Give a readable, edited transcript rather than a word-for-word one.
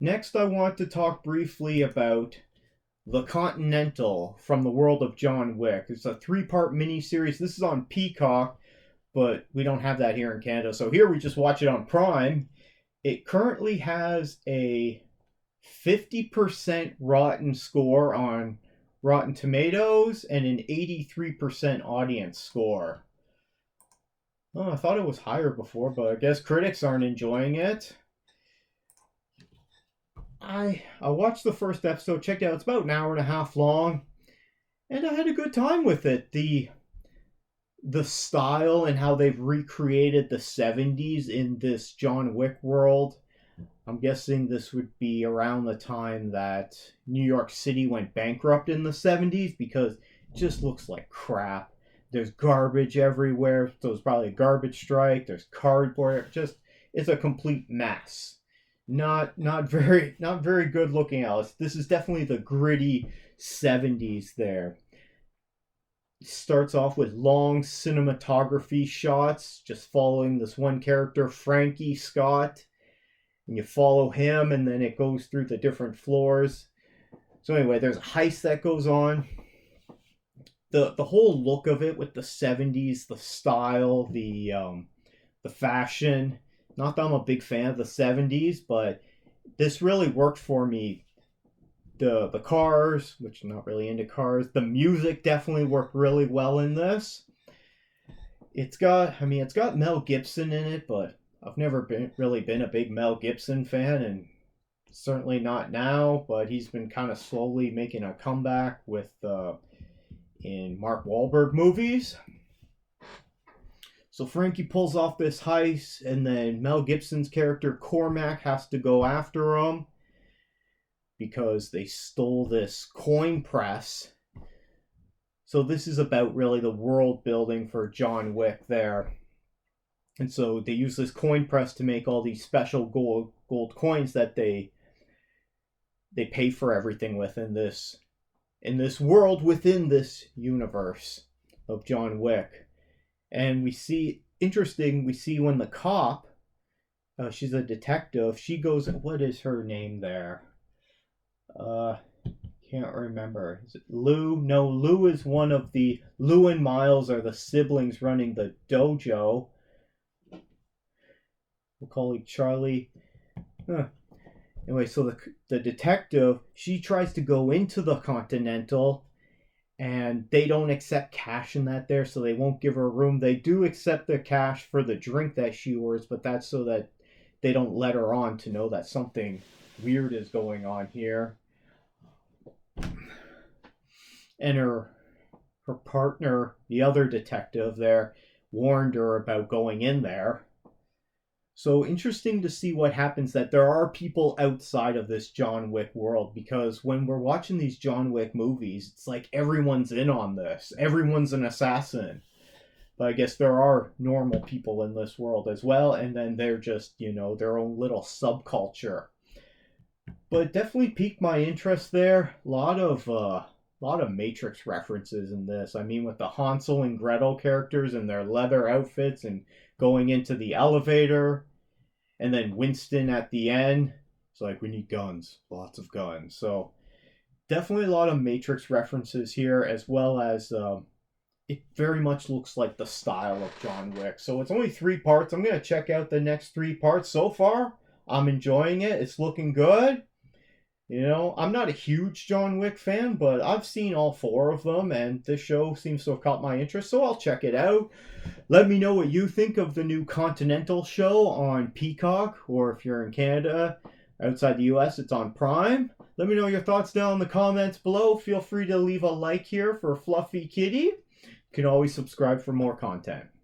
Next, I want to talk briefly about The Continental from the world of John Wick. It's a three-part miniseries. This is on Peacock, but we don't have that here in Canada. So here we just watch it on Prime. It currently has a 50% rotten score on Rotten Tomatoes and an 83% audience score. Oh, I thought it was higher before, but I guess critics aren't enjoying it. I watched the first episode, checked it out. It's about an hour and a half long, and I had a good time with it. The style and how they've recreated the 70s in this John Wick world. I'm guessing this would be around the time that New York City went bankrupt in the 70s, because it just looks like crap. There's garbage everywhere. So it's probably a garbage strike. There's cardboard. Just, it's a complete mess. Not very good looking, Alice. This is definitely the gritty 70s there. It starts off with long cinematography shots, just following this one character, Frankie Scott. And you follow him, and then it goes through the different floors. So anyway, there's a heist that goes on. The whole look of it with the 70s, the style, the fashion. Not that I'm a big fan of the 70s, but this really worked for me. The cars, which I'm not really into cars. The music definitely worked really well in this. It's got Mel Gibson in it, but I've never really been a big Mel Gibson fan, and certainly not now, but he's been kind of slowly making a comeback with in Mark Wahlberg movies. So Frankie pulls off this heist, and then Mel Gibson's character Cormac has to go after him because they stole this coin press. So this is about really the world building for John Wick there. And so they use this coin press to make all these special gold coins that they pay for everything with in this world within this universe of John Wick. And we see when the cop, she's a detective, she goes, what is her name there? Can't remember. Is it Lou? No, Lou is one of Lou and Miles are the siblings running the dojo. We'll call it Charlie. Anyway, so the detective, she tries to go into the Continental, and they don't accept cash in that there, so they won't give her room. They do accept the cash for the drink that she orders, but that's so that they don't let her on to know that something weird is going on here. And her partner, the other detective there, warned her about going in there. So interesting to see what happens, that there are people outside of this John Wick world, because when we're watching these John Wick movies, it's like everyone's in on this. Everyone's an assassin. But I guess there are normal people in this world as well, and then they're just, their own little subculture. But it definitely piqued my interest there. A lot of Matrix references in this. I mean, with the Hansel and Gretel characters and their leather outfits and going into the elevator. And then Winston at the end. It's like, we need guns. Lots of guns. So definitely a lot of Matrix references here, as well as it very much looks like the style of John Wick. So it's only 3 parts. I'm going to check out the next 3 parts. So far, I'm enjoying it. It's looking good. I'm not a huge John Wick fan, but I've seen all 4 of them, and this show seems to have caught my interest, so I'll check it out. Let me know what you think of the new Continental show on Peacock, or if you're in Canada, outside the US, it's on Prime. Let me know your thoughts down in the comments below. Feel free to leave a like here for Fluffy Kitty. You can always subscribe for more content.